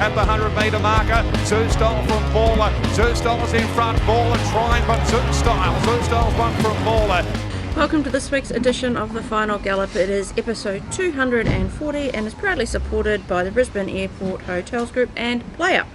at the 100-metre marker. Sue Style from Mauler. Sue Style's in front. Mauler trying, but Sue Style's one from Mauler. Welcome to this week's edition of the Final Gallop. It is episode 240 and is proudly supported by the Brisbane Airport Hotels Group and PlayUp.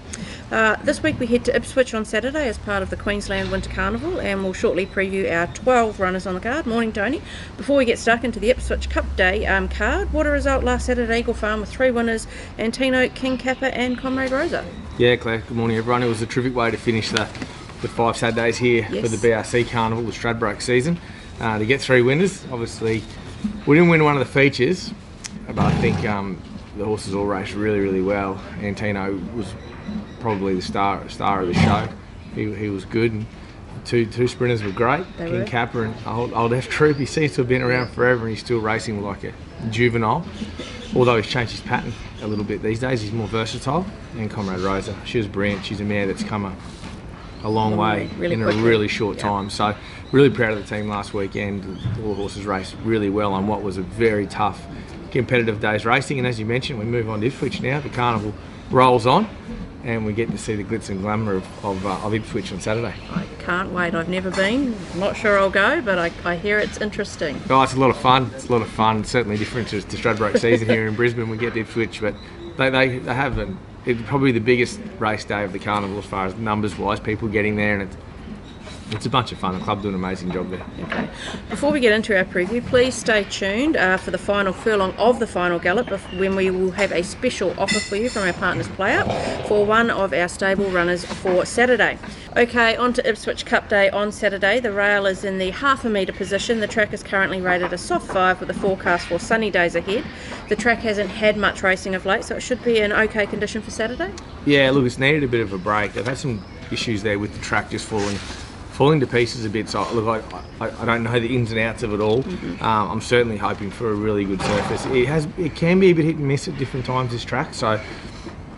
This week we head to Ipswich on Saturday as part of the Queensland Winter Carnival, and we'll shortly preview our 12 runners on the card. Morning, Tony. Before we get stuck into the Ipswich Cup Day card, what a result last Saturday at Eagle Farm with 3 winners, Antino, King Kappa and Comrade Rosa. Yeah, Claire, good morning everyone. It was a terrific way to finish the 5 Saturdays here for the BRC Carnival, the Stradbroke season. To get 3 winners. Obviously we didn't win one of the features, but I think the horses all raced really well. Antino was probably the star of the show. He was good, and two sprinters were great. King Kappa and old F Troop. He seems to have been around forever, and he's still racing like a juvenile, although he's changed his pattern a little bit these days. He's more versatile. And Comrade Rosa, she was brilliant. She's a mare that's come a long way in a really short time. So really proud of the team last weekend. All the horses raced really well on what was a very tough competitive day's racing, and as you mentioned, we move on to Ipswich now. The carnival rolls on and we get to see the glitz and glamour of Ipswich on Saturday. I can't wait. I've never been. I'm not sure I'll go, but I hear it's interesting. Oh, it's a lot of fun. It's certainly different to Stradbroke season here in Brisbane. We get to Ipswich, but they have it's probably the biggest race day of the carnival as far as numbers wise, people getting there, and it's a bunch of fun. The club do an amazing job there. Okay. Before we get into our preview, please stay tuned for the final furlong of the Final Gallop, when we will have a special offer for you from our partners PlayUp for one of our stable runners for Saturday. Okay, on to Ipswich Cup Day on Saturday. The rail is in the half a metre position. The track is currently rated a soft 5 with a forecast for sunny days ahead. The track hasn't had much racing of late, so it should be in okay condition for Saturday. Yeah, look, it's needed a bit of a break. They've had some issues there with the track just falling to pieces a bit, so look, I don't know the ins and outs of it all. I'm certainly hoping for a really good surface. It can be a bit hit and miss at different times, this track, so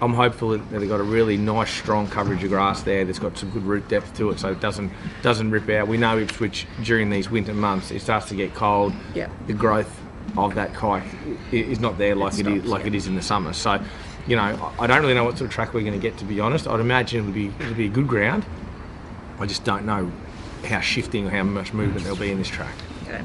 I'm hopeful that they've got a really nice strong coverage of grass there that's got some good root depth to it, so it doesn't rip out. We know Ipswich during these winter months, it starts to get cold. The growth of that kite is not there like it is in the summer, so you know, I don't really know what sort of track we're going to get, to be honest. I'd imagine it'll be a good ground. I just don't know how shifting or how much movement there'll be in this track. Okay.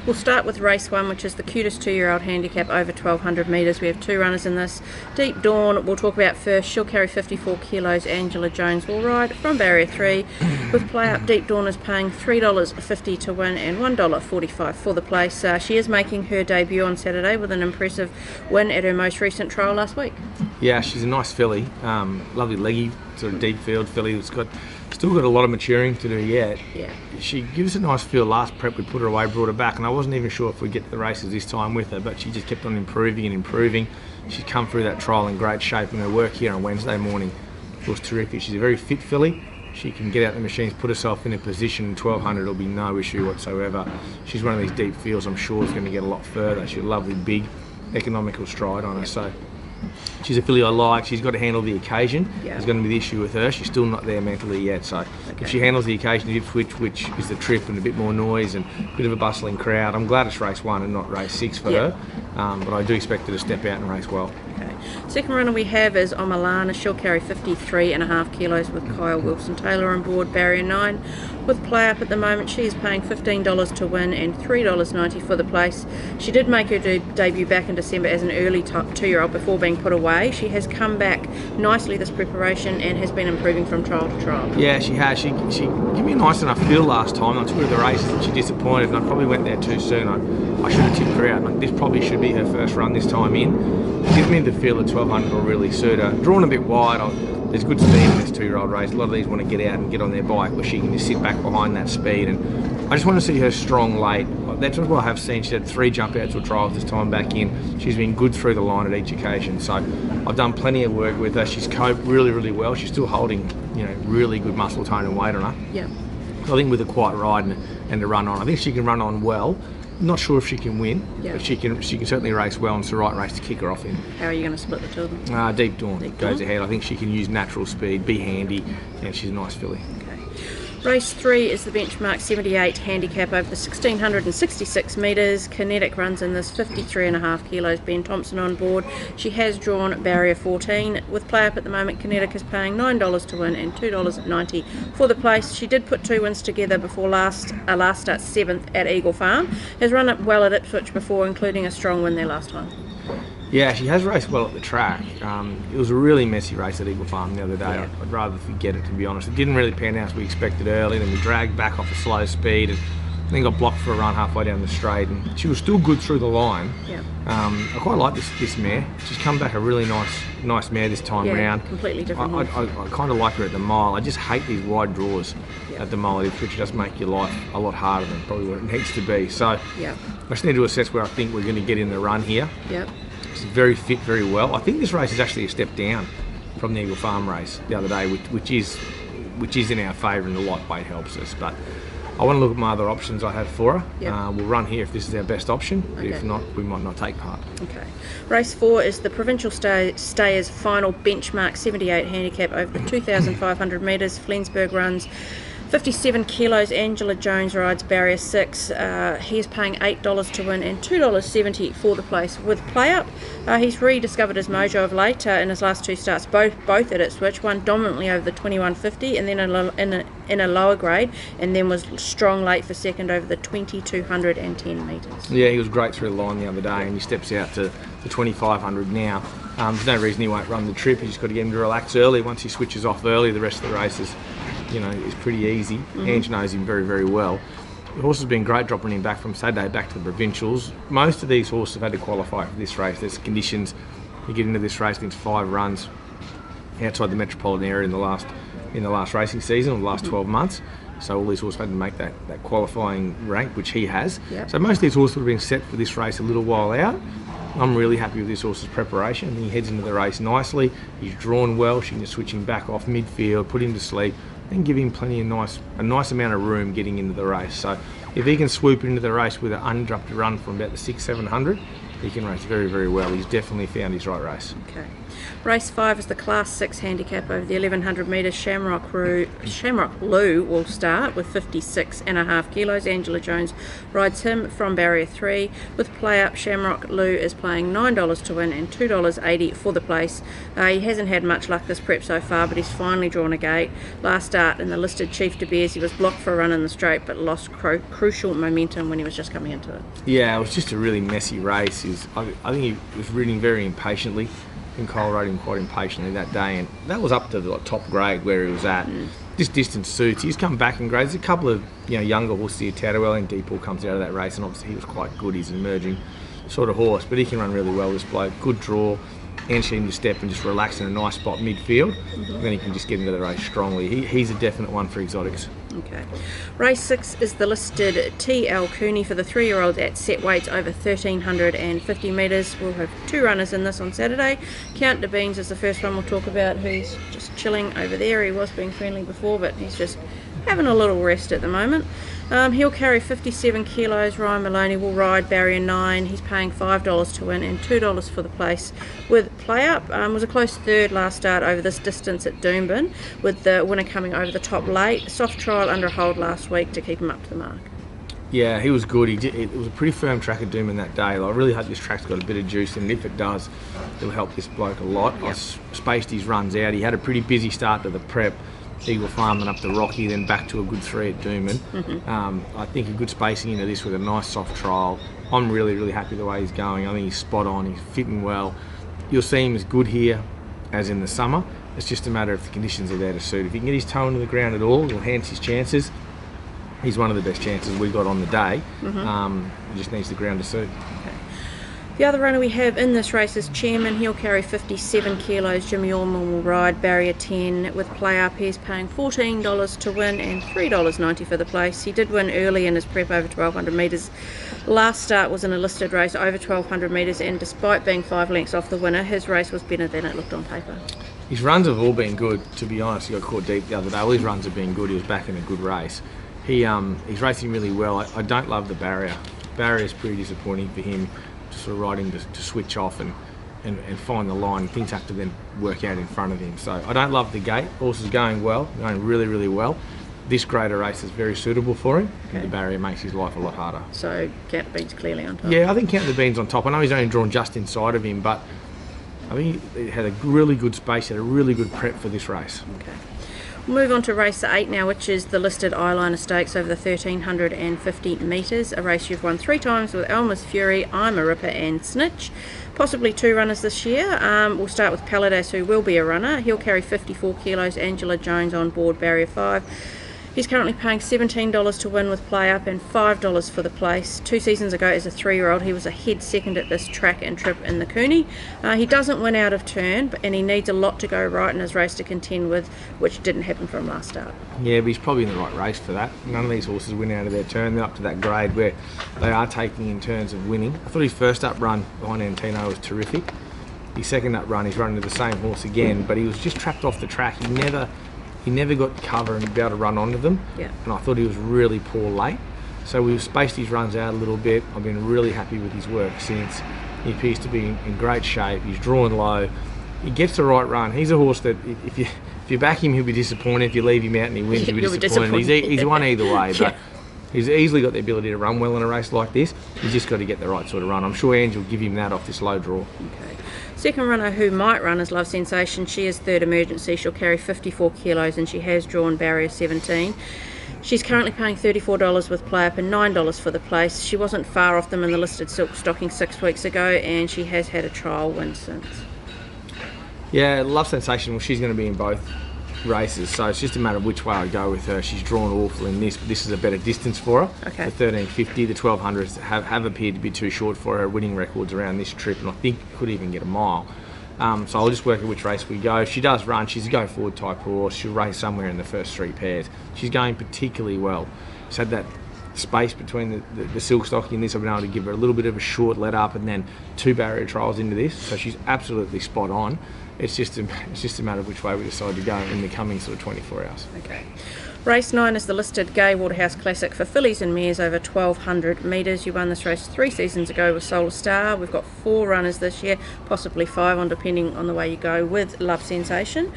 We'll start with race 1, which is the cutest 2-year-old handicap over 1,200 metres. We have 2 runners in this. Deep Dawn we'll talk about first. She'll carry 54 kilos. Angela Jones will ride from barrier 3. With PlayUp, Deep Dawn is paying $3.50 to win and $1.45 for the place. She is making her debut on Saturday with an impressive win at her most recent trial last week. Yeah, she's a nice filly. Lovely leggy, sort of deep field filly that's still got a lot of maturing to do yet. She gives a nice feel. Last prep we put her away, brought her back, and I wasn't even sure if we'd get to the races this time with her, but she just kept on improving. She's come through that trial in great shape, and her work here on Wednesday morning was terrific. She's a very fit filly. She can get out the machines, put herself in a position. 1,200 will be no issue whatsoever. She's one of these deep fields I'm sure is going to get a lot further. She's a lovely big economical stride on her, so she's a filly I like. She's got to handle the occasion. There's going to be the issue with her. She's still not there mentally yet. So if she handles the occasion at Ipswich, which is the trip and a bit more noise and a bit of a bustling crowd, I'm glad it's race 1 and not race 6 for her. But I do expect her to step out and race well. Okay. Second runner we have is Omalana. She'll carry 53.5 kilos with Kyle Wilson-Taylor on board, barrier 9. With PlayUp at the moment, she is paying $15 to win and $3.90 for the place. She did make her debut back in December as an early 2-year-old before being put away. She has come back nicely this preparation and has been improving from trial to trial. Yeah, she has. She gave me a nice enough feel last time. I took her to the races and she disappointed, and I probably went there too soon. I should have tipped her out. This probably should be her first run this time in. It gives me the feel that 1,200 will really suit her. Drawn a bit wide, there's good speed in this 2-year-old race. A lot of these want to get out and get on their bike where she can just sit back behind that speed, and I just want to see her strong late. That's what I have seen. She had 3 jump outs or trials this time back in. She's been good through the line at each occasion, so I've done plenty of work with her. She's coped really well. She's still holding, really good muscle tone and weight on her. So I think with a quiet ride and a run on, I think she can run on well. Not sure if she can win, but she can certainly race well, and it's the right race to kick her off in. How are you going to split the two of them? Deep Dawn goes ahead. I think she can use natural speed, be handy, and she's a nice filly. Okay. Race 3 is the benchmark 78 handicap over the 1666 metres. Kinetic runs in this 53.5 kilos. Ben Thompson on board. She has drawn barrier 14. With PlayUp at the moment, Kinetic is paying $9 to win and $2.90 for the place. She did put 2 wins together before last start 7th at Eagle Farm. Has run up well at Ipswich before, including a strong win there last time. Yeah, she has raced well at the track. It was a really messy race at Eagle Farm the other day. Yeah. I'd rather forget it, to be honest. It didn't really pan out as we expected early, then we dragged back off a slow speed and then got blocked for a run halfway down the straight, and she was still good through the line. Yeah. I quite like this mare. She's come back a really nice mare this time round. Completely different. I kind of like her at the mile. I just hate these wide draws at the mile, which does make your life a lot harder than probably what it needs to be. So I just need to assess where I think we're going to get in the run here. Yeah. She's very fit, very well. I think this race is actually a step down from the Eagle Farm race the other day, which is in our favour, and the lightweight helps us. But I want to look at my other options I have for her. Yep. We'll run here if this is our best option. But Okay. if not, we might not take part. Okay. Race 4 is the Provincial Stayers final benchmark 78 handicap over the 2,500 metres. Flensburg runs 57 kilos. Angela Jones rides barrier 6. He is paying $8 to win and $2.70 for the place. With PlayUp, he's rediscovered his mojo of late in his last 2 starts, both at Ipswich, won dominantly over the 2150 and then in a lower grade, and then was strong late for second over the 2,210 metres. Yeah, he was great through the line the other day, and he steps out to the 2,500 now. There's no reason he won't run the trip. He's just got to get him to relax early. Once he switches off early, the rest of the race is pretty easy. Ange knows him very, very well. The horse has been great dropping him back from Saturday back to the provincials. Most of these horses have had to qualify for this race. There's conditions. You get into this race against 5 runs outside the metropolitan area in the last racing season, or the last 12 months. So all these horses had to make that qualifying rank, which he has. Yep. So most of these horses would have been set for this race a little while out. I'm really happy with this horse's preparation. He heads into the race nicely. He's drawn well. She can just switch him back off midfield, put him to sleep, and give him plenty of a nice amount of room getting into the race. So if he can swoop into the race with an uninterrupted run from about the 600-700, he can race very, very well. He's definitely found his right race. Okay. Race 5 is the Class 6 handicap over the 1100 metres. Shamrock Lou will start with 56.5 kilos. Angela Jones rides him from barrier 3. With PlayUp, Shamrock Lou is playing $9 to win and $2.80 for the place. He hasn't had much luck this prep so far, but he's finally drawn a gate. Last start in the listed Chief De Beers, he was blocked for a run in the straight, but lost crucial momentum when he was just coming into it. Yeah, it was just a really messy race. I think he was riding very impatiently. And Cole rode him quite impatiently that day, and that was up to the top grade where he was at. This distance suits. He's come back in grades. A couple of younger horses here, Tadwell and Deeple comes out of that race, and obviously he was quite good. He's an emerging sort of horse, but he can run really well, this bloke. Good draw, and she can just step and just relax in a nice spot midfield, and then he can just get into the race strongly. He's a definite one for exotics. Okay. Race 6 is the listed T.L. Cooney for the 3-year-olds at set weights over 1,350 metres. We'll have 2 runners in this on Saturday. Count de Beans is the first one we'll talk about, who's just chilling over there. He was being friendly before, but he's just having a little rest at the moment. He'll carry 57 kilos. Ryan Maloney will ride barrier 9. He's paying $5 to win and $2 for the place. With PlayUp, was a close third last start over this distance at Doomben, with the winner coming over the top late. Soft trial under a hold last week to keep him up to the mark. Yeah, he was good. It was a pretty firm track at Doomben that day. I really hope this track's got a bit of juice, and if it does, it'll help this bloke a lot. Yep. I spaced his runs out. He had a pretty busy start to the prep. Eagle Farm and up the Rocky, then back to a good 3 at Doomben. I think a good spacing into this with a nice soft trial. I'm really, really happy the way he's going. I think he's spot on. He's fitting well. You'll see him as good here as in the summer. It's just a matter of the conditions are there to suit. If he can get his toe into the ground at all, it'll enhance his chances. He's one of the best chances we got on the day. He just needs the ground to suit. Okay. The other runner we have in this race is Chairman. He'll carry 57 kilos. Jimmy Orman will ride barrier 10. With PlayUp, he's paying $14 to win and $3.90 for the place. He did win early in his prep over 1,200 metres. Last start was in a listed race over 1,200 metres, and despite being 5 lengths off the winner, his race was better than it looked on paper. His runs have all been good, to be honest. He got caught deep the other day. All his runs have been good. He was back in a good race. He's racing really well. I don't love the barrier. Barrier is pretty disappointing for him. Sort of riding to switch off and find the line. Things have to then work out in front of him. So I don't love the gate. Horse is going well, going really, really well. this grade of race is very suitable for him. And the barrier makes his life a lot harder. So Count the Bean's clearly on top. Yeah, I think Count the Bean's on top. I know he's only drawn just inside of him, but I think he had a really good space, had a really good prep for this race. Okay. We'll move on to race 8 now, which is the listed Eyeliner Stakes over the 1,350 metres, a race you've won 3 times with Elmer's Fury, I'm a Ripper and Snitch. Possibly 2 runners this year. We'll start with Paladas, who will be a runner. He'll carry 54 kilos, Angela Jones on board, barrier 5. He's currently paying $17 to win with PlayUp and $5 for the place. 2 seasons ago as a 3-year-old, he was a head second at this track and trip in the Cooney. He doesn't win out of turn, and he needs a lot to go right in his race to contend with, which didn't happen from last start. Yeah, but he's probably in the right race for that. None of these horses win out of their turn. They're up to that grade where they are taking in turns of winning. I thought his first up run behind Antino was terrific. His second up run, he's running to the same horse again, but he was just trapped off the track. He never got cover and be able to run onto them. Yeah. And I thought he was really poor late. So we've spaced his runs out a little bit. I've been really happy with his work since. He appears to be in great shape. He's drawing low. He gets the right run. He's a horse that if you back him, he'll be disappointed. If you leave him out and he wins, he'll be disappointed. He's won either way, but he's easily got the ability to run well in a race like this. He's just got to get the right sort of run. I'm sure Ange will give him that off this low draw. Okay. Second runner who might run is Love Sensation. She is third emergency. She'll carry 54 kilos and she has drawn barrier 17. She's currently paying $34 with PlayUp and $9 for the place. She wasn't far off them in the listed silk stocking 6 weeks ago, and she has had a trial win since. Yeah, Love Sensation, well, she's going to be in both races, so it's just a matter of which way I go with her. She's drawn awful in this, but this is a better distance for her. Okay. The 1350, the 1200s have appeared to be too short for her. Winning records around this trip, and I think could even get a mile. So I'll just work at which race we go. If she does run, she's a go forward type horse. She'll race somewhere in the first 3 pairs. She's going particularly well. She's had that space between the silk stocking and this. I've been able to give her a little bit of a short let up and then 2 barrier trials into this, so she's absolutely spot on. It's just a matter of which way we decide to go in the coming sort of 24 hours. Okay. Race 9 is the listed Gay Waterhouse Classic for fillies and mares over 1,200 metres. You won this race 3 seasons ago with Solar Star. We've got 4 runners this year, possibly 5 on depending on the way you go with Love Sensation.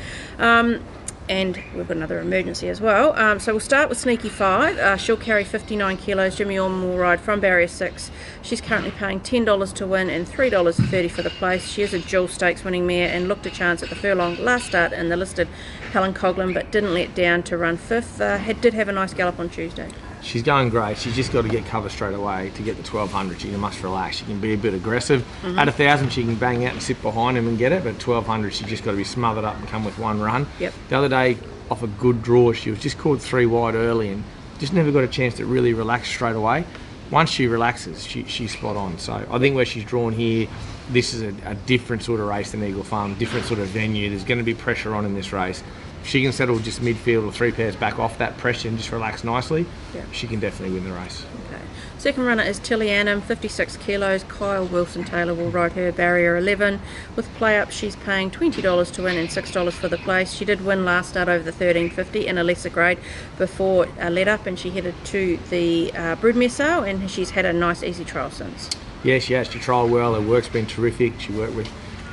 And we've got another emergency as well. So we'll start with Sneaky 5. She'll carry 59 kilos. Jimmy Orman will ride from barrier 6. She's currently paying $10 to win and $3.30 for the place. She is a dual stakes winning mare and looked a chance at the furlong last start in the listed Helen Coghlan, but didn't let down to run 5th. Did have a nice gallop on Tuesday. She's going great. She's just got to get cover straight away to get the 1200. She must relax. She can be a bit aggressive. At 1,000, she can bang out and sit behind him and get it. But at 1200, she's just got to be smothered up and come with 1 run. Yep. The other day, off a good draw, she was just caught 3 wide early and just never got a chance to really relax straight away. Once she relaxes, she's spot on. So I think where she's drawn here, this is a different sort of race than Eagle Farm, different sort of venue. There's going to be pressure on in this race. If she can settle just midfield or 3 pairs back off that pressure and just relax nicely, she can definitely win the race. Okay. Second runner is Tilianam, 56 kilos. Kyle Wilson-Taylor will ride her, barrier 11. With PlayUp, she's paying $20 to win and $6 for the place. She did win last start over the 1350 in a lesser grade before let up, and she headed to the broodmare sale, and she's had a nice easy trial since. Yeah, she has. She trialled well. Her work's been terrific. She worked with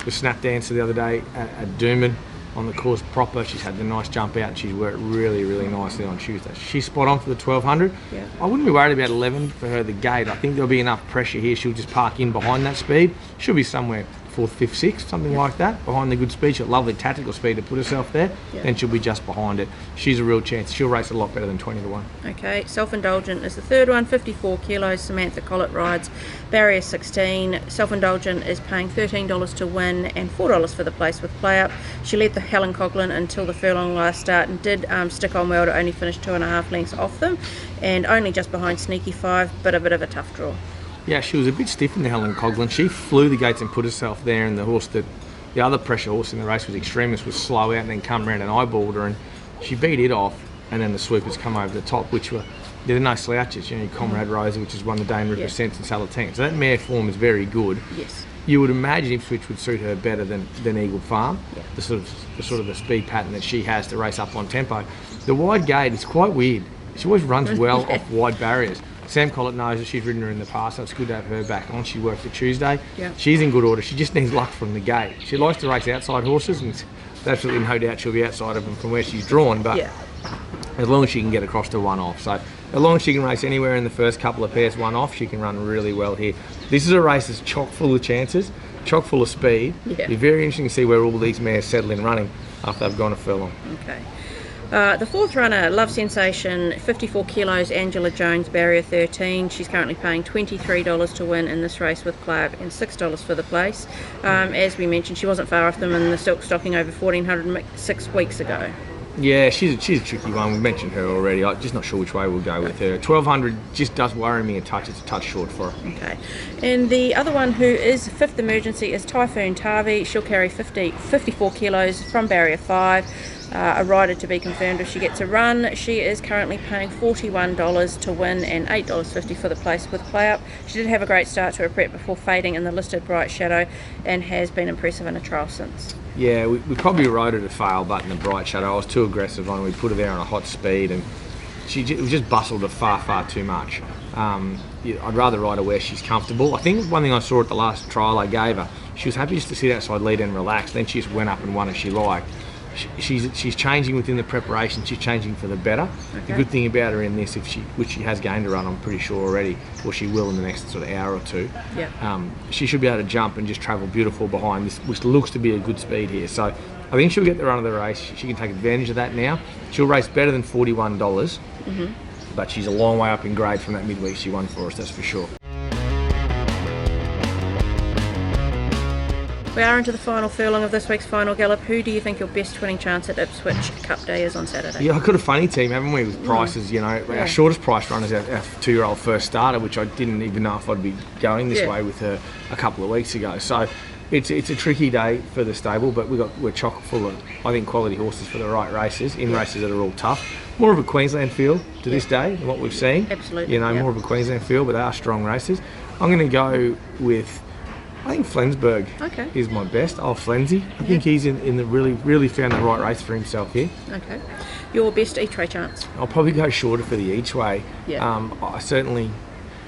Snap Dancer the other day at Doomben on the course proper. She's had the nice jump out and she's worked really, really nicely on Tuesday. She's spot on for the 1200. Yeah. I wouldn't be worried about 11 for her, the gate. I think there'll be enough pressure here. She'll just park in behind that speed. She'll be somewhere 4th, 5th, 6th, something like that, behind the good speed. She's got lovely tactical speed to put herself there, then she'll be just behind it. She's a real chance. She'll race a lot better than 20 to 1. Okay, Self-Indulgent is the third one, 54 kilos. Samantha Collett rides, barrier 16. Self-Indulgent is paying $13 to win and $4 for the place with PlayUp. She led the Helen Coghlan until the furlong last start and did stick on well to only finish 2.5 lengths off them, and only just behind Sneaky 5, but a bit of a tough draw. Yeah, she was a bit stiff in the Helen Coghlan. She flew the gates and put herself there, and the horse that the other pressure horse in the race was Extremis, was slow out and then come around and eyeballed her, and she beat it off, and then the swoopers come over the top, which were, there are no slouches. You know, Comrade Rosa, which has won the Dane River Sense and Salatank. So that mare form is very good. Yes. You would imagine Ipswich would suit her better than Eagle Farm. Yeah. The sort of the speed pattern that she has to race up on tempo. The wide gate is quite weird. She always runs well off wide barriers. Sam Collett knows that she's ridden her in the past, so it's good to have her back on. She worked for Tuesday. Yeah. She's in good order. She just needs luck from the gate. She likes to race outside horses, and there's absolutely no doubt she'll be outside of them from where she's drawn. But as long as she can get across to 1-off. So as long as she can race anywhere in the first couple of pairs 1-off, she can run really well here. This is a race that's chock full of chances, chock full of speed. Yeah. It'll be very interesting to see where all these mares settle in running after they've gone a furlong. Okay. The fourth runner, Love Sensation, 54 kilos, Angela Jones, barrier 13. She's currently paying $23 to win in this race with PlayUp and $6 for the place. As we mentioned, she wasn't far off them in the silk stocking over 1400 6 weeks ago. Yeah, she's a tricky one. We mentioned her already. I'm just not sure which way we'll go with her. 1200 just does worry me a touch. It's a touch short for her. Okay. And the other one who is fifth emergency is Typhoon Taavi. She'll carry 54 kilos from barrier 5. A rider to be confirmed if she gets a run. She is currently paying $41 to win and $8.50 for the place with PlayUp. She did have a great start to her prep before fading in the listed Bright Shadow and has been impressive in a trial since. Yeah, we probably rode her to fail, but in the Bright Shadow I was too aggressive on her. We put her there on a hot speed and it just bustled her far too much. I'd rather ride her where she's comfortable. I think one thing I saw at the last trial I gave her, she was happy just to sit outside lead and relax. Then she just went up and won as she liked. She's changing within the preparation. She's changing for the better. Okay. The good thing about her in this, which she has gained a run, I'm pretty sure already, or she will in the next sort of hour or two. Yeah. She should be able to jump and just travel beautiful behind this, which looks to be a good speed here. So I think she'll get the run of the race. She can take advantage of that now. She'll race better than $41, but she's a long way up in grade from that midweek she won for us. That's for sure. We are into the final furlong of this week's Final Gallop. Who do you think your best winning chance at Ipswich Cup Day is on Saturday? Yeah, I've got a funny team, haven't we, with prices, you know. Our shortest price run is our 2-year-old first starter, which I didn't even know if I'd be going this way with her a couple of weeks ago. So it's a tricky day for the stable, but we're chock full of, I think, quality horses for the right races, in races that are all tough. More of a Queensland feel to this day than what we've seen. Absolutely. You know, more of a Queensland feel, but they are strong races. I'm going to go with, I think Flensburg is my best. Flenzy. I think he's in the really found the right race for himself here. Okay. Your best each way chance? I'll probably go shorter for the each way. Yeah. I certainly,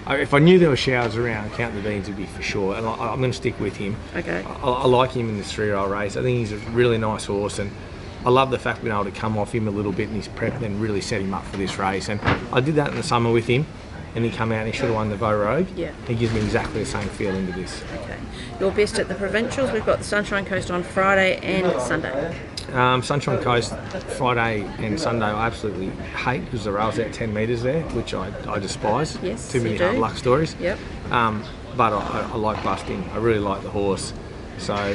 if I knew there were showers around, Count the Beans would be for sure, and I'm going to stick with him. Okay. I like him in this 3-year-old race. I think he's a really nice horse, and I love the fact being able to come off him a little bit in his prep, then really set him up for this race. And I did that in the summer with him. And he come out and he should have won the Vo Rogue. Yeah. He gives me exactly the same feeling to this. Okay. Your best at the provincials, we've got the Sunshine Coast on Friday and Sunday. Sunshine Coast, Friday and Sunday I absolutely hate because the rail's out 10 metres there, which I despise. Yes, too many hard luck stories. Yep. But I like busting. I really like the horse. So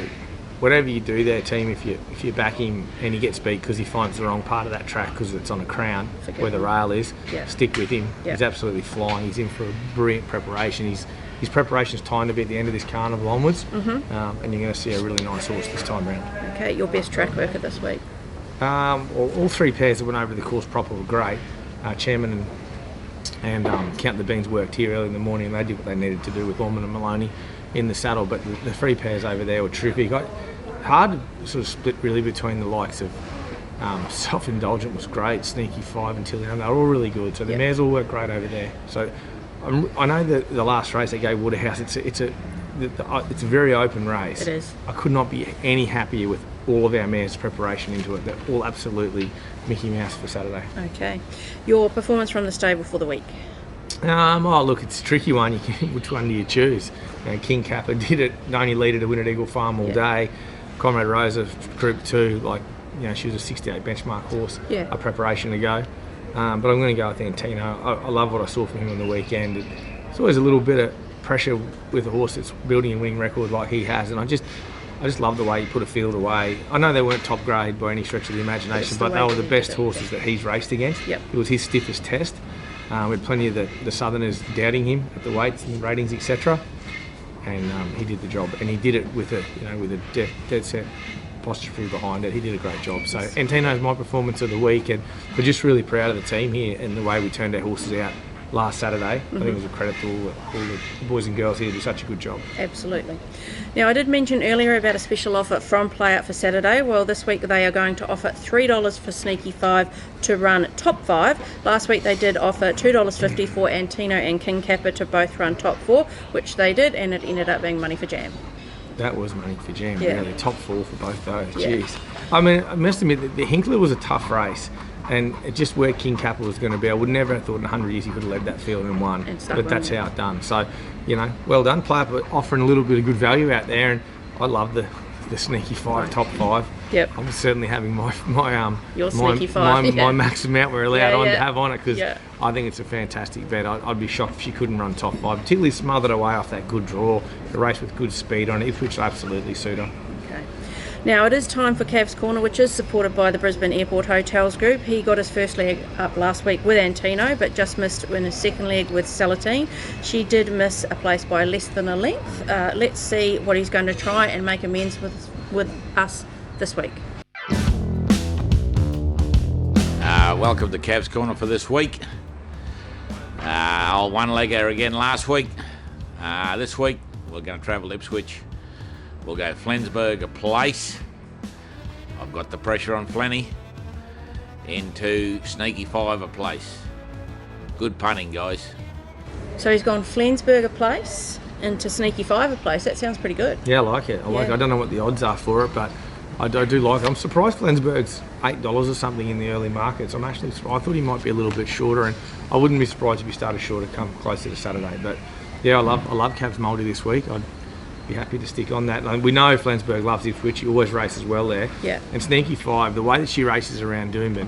whatever you do there, team, if you back him and he gets beat because he finds the wrong part of that track because it's on a crown where the rail is, stick with him. He's absolutely flying. He's in for a brilliant preparation. His preparation's timed a bit at the end of this carnival onwards, and you're going to see a really nice horse this time round. Okay, your best track worker this week? All 3 pairs that went over the course proper were great. Chairman and Count the Beans worked here early in the morning and they did what they needed to do with Ormond and Maloney in the saddle, but the 3 pairs over there were terrific. Hard to sort of split really between the likes of Self-Indulgent was great, Sneaky 5 and Tilianam. They were all really good, so the mares all worked great over there. So I know that the last race they gave Waterhouse, it's a very open race. It is. I could not be any happier with all of our mares' preparation into it. They're all absolutely Mickey Mouse for Saturday. Okay. Your performance from the stable for the week? Look, it's a tricky one. Which one do you choose? King Kappa did it, only leader to win at Eagle Farm all day. Comrade Rosa, Group 2, she was a 68 benchmark horse, a preparation to go. But I'm going to go with Antino. I love what I saw from him on the weekend. It's always a little bit of pressure with a horse that's building a winning record like he has, and I just love the way he put a field away. I know they weren't top grade by any stretch of the imagination, but they were the best horses that he's raced against. It was his stiffest test. We had plenty of the Southerners doubting him at the weights and ratings, etc. And he did the job, and he did it with a dead set apostrophe behind it. He did a great job. So Antino's my performance of the week, and we're just really proud of the team here and the way we turned our horses out last Saturday. I think it was a credit to all the boys and girls here who did such a good job. Absolutely. Now, I did mention earlier about a special offer from PlayUp for Saturday. Well, this week they are going to offer $3 for Sneaky 5 to run top 5. Last week they did offer $2.50 for Antino and King Kappa to both run top 4, which they did, and it ended up being money for jam. That was money for jam, really. Top 4 for both those. Jeez. I mean, I must admit that the Hinkler was a tough race. And it just where King Capital was going to be. I would never have thought in 100 years he could have led that field and won. But that's how it done. So, you know, well done. PlayUp offering a little bit of good value out there, and I love the sneaky 5, top 5. Yep. I'm certainly having my sneaky 5, my max amount we're allowed to have on it, because I think it's a fantastic bet. I'd be shocked if she couldn't run top 5, particularly smothered away off that good draw. The race with good speed on it, which will absolutely suit her. Okay. Now it is time for Cav's Corner, which is supported by the Brisbane Airport Hotels Group. He got his first leg up last week with Antino, but just missed in his second leg with Salatine. She did miss a place by less than a length. Let's see what he's going to try and make amends with us this week. Welcome to Cav's Corner for this week. Old one-legger again last week. This week we're going to travel to Ipswich. We'll go Flensburg a place. I've got the pressure on Flenny. Into Sneaky 5 a place. Good punting, guys. So he's gone Flensburg a place into Sneaky 5 a place. That sounds pretty good. Yeah, I like it. I don't know what the odds are for it, but I do like it. I'm surprised Flensburg's $8 or something in the early markets. I'm actually surprised. I thought he might be a little bit shorter, and I wouldn't be surprised if he started shorter come closer to Saturday. But yeah, I love Cav's multi this week. I'd be happy to stick on that. And we know Flensburg loves Ipswich. He always races well there. Yeah. And Sneaky 5, the way that she races around Doomben,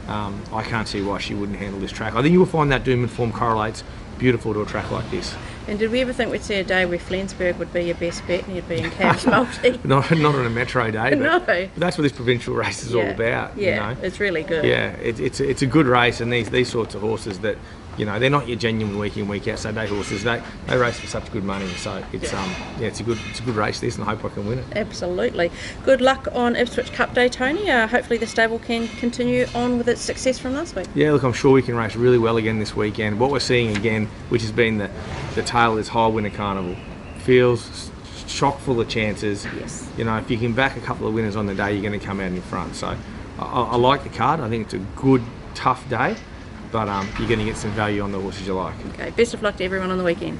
I can't see why she wouldn't handle this track. I think you will find that Doomben form correlates beautiful to a track like this. And did we ever think we'd see a day where Flensburg would be your best bet and you'd be in Cav's multi? not on a metro day, but, No. but that's what this provincial race is all about. Yeah, you know? it's really good. Yeah, it's a good race, and these sorts of horses that, you know, they're not your genuine week in, week out Saturday horses. They race for such good money, so it's it's a good race this, and I hope I can win it. Absolutely. Good luck on Ipswich Cup Day, Tony. Hopefully the stable can continue on with its success from last week. Yeah, look, I'm sure we can race really well again this weekend. What we're seeing again, which has been the tail of this whole winter carnival, feels chock full of chances. Yes. You know, if you can back a couple of winners on the day, you're going to come out in front. So I like the card. I think it's a good, tough day, but you're going to get some value on the horses you like. Okay, best of luck to everyone on the weekend.